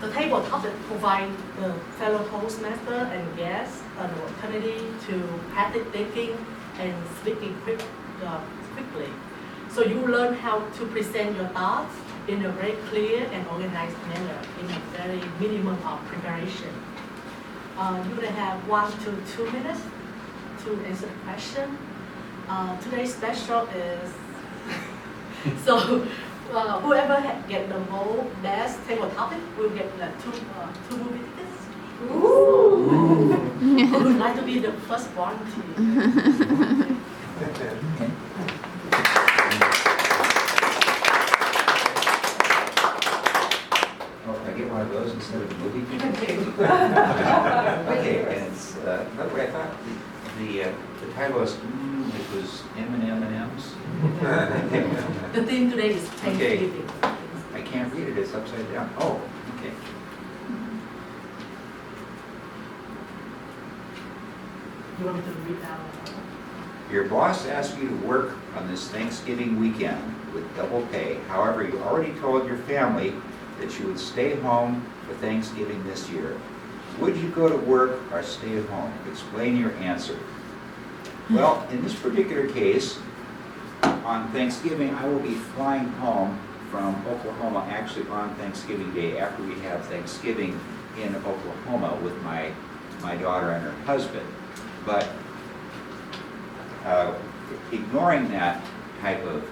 The table topic provides the fellow Toastmaster and guests an opportunity to practice thinking and speaking quickly. So you learn how to present your thoughts in a very clear and organized manner in a very minimum of preparation. You will have 1 to 2 minutes to answer the question. Today's special is, so whoever get the best table topic will get the two movie tickets. Ooh. Who would like to be the first one to? I get one of those instead of a movie. Okay, and it's by the way, I thought the title was it was M&M's. The theme today is Thanksgiving. I can't read it; it's upside down. Oh, okay. You want me to read that one? Your boss asked you to work on this Thanksgiving weekend with double pay. However, you already told your family that you would stay home for Thanksgiving this year. Would you go to work or stay at home? Explain your answer. Well, in this particular case, on Thanksgiving, I will be flying home from Oklahoma actually on Thanksgiving Day after we have Thanksgiving in Oklahoma with my daughter and her husband. But ignoring that type of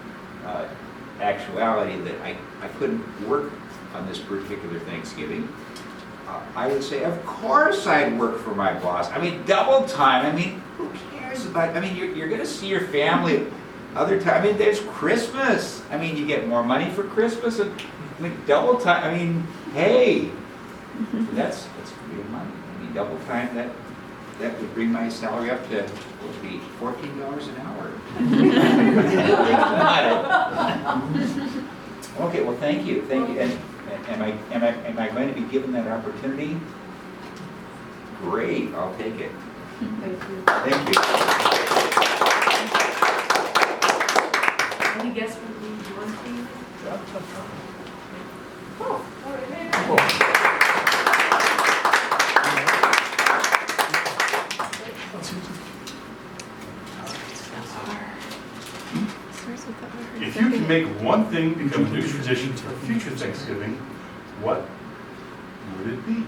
actuality that I couldn't work on this particular Thanksgiving, I would say, of course I'd work for my boss. I mean, double time. I mean, who cares about, I mean, you're going to see your family other time. I mean, there's Christmas. I mean, you get more money for Christmas. And, I mean, double time. I mean, hey, that's real money. I mean, double time, that would bring my salary up to, what would be, $14 an hour. Okay, well, thank you. Thank you. And am I going to be given that opportunity? Great, I'll take it. Thank you. Thank you. Any guests from the one team? Oh, all right. If you can make one thing become a new tradition for future Thanksgiving, what would it be?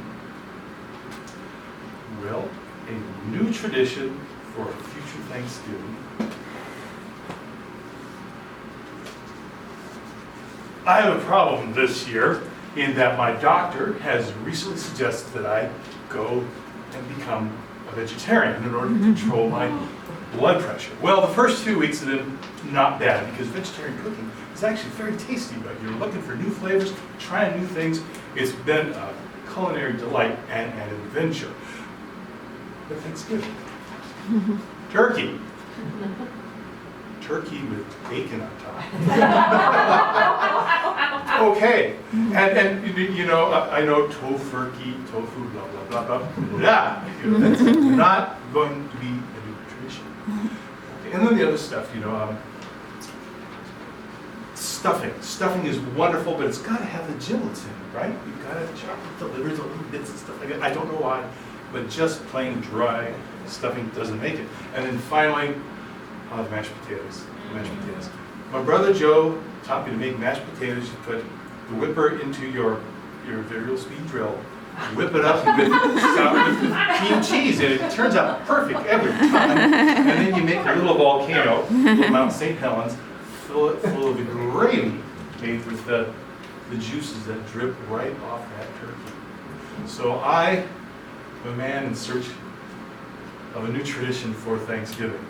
Well, a new tradition for future Thanksgiving. I have a problem this year in that my doctor has recently suggested that I go and become a vegetarian in order to control my blood pressure. Well, the first 2 weeks have been not bad because vegetarian cooking is actually very tasty, but you're looking for new flavors, trying new things. It's been a culinary delight and an adventure. But Thanksgiving, turkey. Turkey with bacon on top. Okay, and you know, I know tofu, blah, blah, blah, blah, blah. You know, that's not going to be a new tradition. Okay, and then the other stuff, you know, stuffing. Stuffing is wonderful, but it's got to have the giblets in it, right? You've got to chop the livers, the little bits and stuff like that. I don't know why, but just plain dry stuffing doesn't make it. And then finally, mashed potatoes. Mashed potatoes. My brother Joe taught me to make mashed potatoes. You put the whipper into your variable speed drill, whip it up with cream cheese, and it turns out perfect every time. And then you make a little volcano, little Mount St. Helens, fill it full of the gravy made with the juices that drip right off that turkey. So I am a man in search of a new tradition for Thanksgiving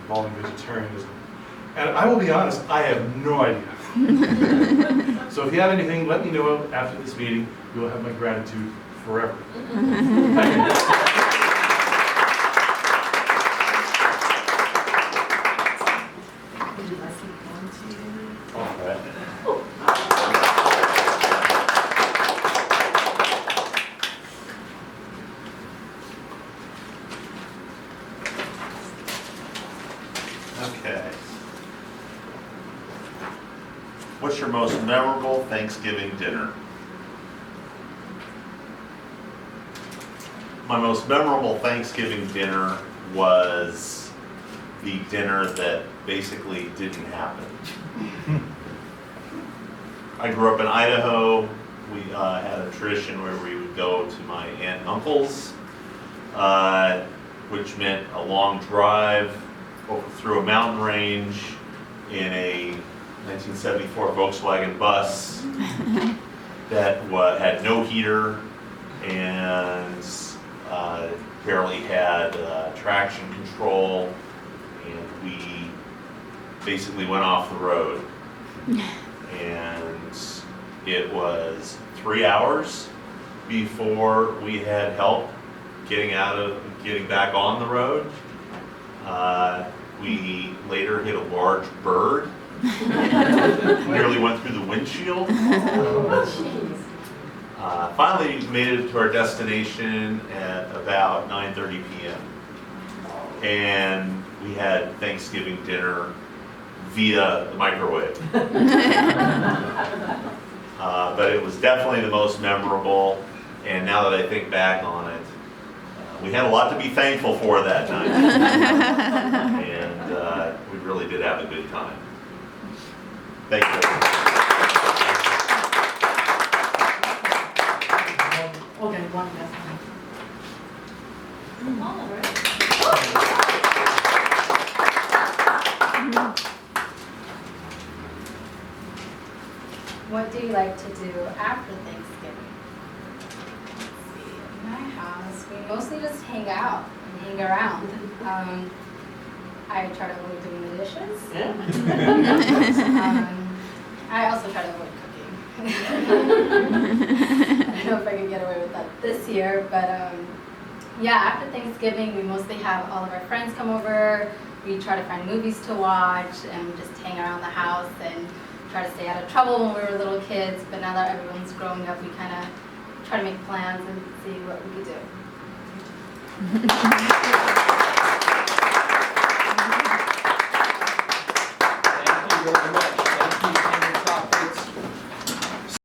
involving vegetarianism. And I will be honest, I have no idea. So if you have anything, let me know after this meeting. You'll have my gratitude forever. Thank you. Would you like to continue? All right. Okay. What's your most memorable Thanksgiving dinner? My most memorable Thanksgiving dinner was the dinner that basically didn't happen. I grew up in Idaho. We had a tradition where we would go to my aunt and uncle's, which meant a long drive through a mountain range in a 1974 Volkswagen bus that had no heater and barely had traction control, and we basically went off the road. And it was 3 hours before we had help getting back on the road. We later hit a large bird, nearly went through the windshield. Finally made it to our destination at about 9:30 p.m. And we had Thanksgiving dinner via the microwave. But it was definitely the most memorable, and now that I think back on it, we had a lot to be thankful for that night. And we really did have a good time. Thank you. Okay, one last time. What do you like to do after Thanksgiving? Let's see, in my house, we mostly just hang out and hang around. I try to avoid doing the dishes. Yeah. I also try to avoid cooking. I don't know if I can get away with that this year, but yeah, after Thanksgiving, we mostly have all of our friends come over. We try to find movies to watch, and we just hang around the house and try to stay out of trouble when we were little kids. But now that everyone's growing up, we kind of try to make plans and see what we could do.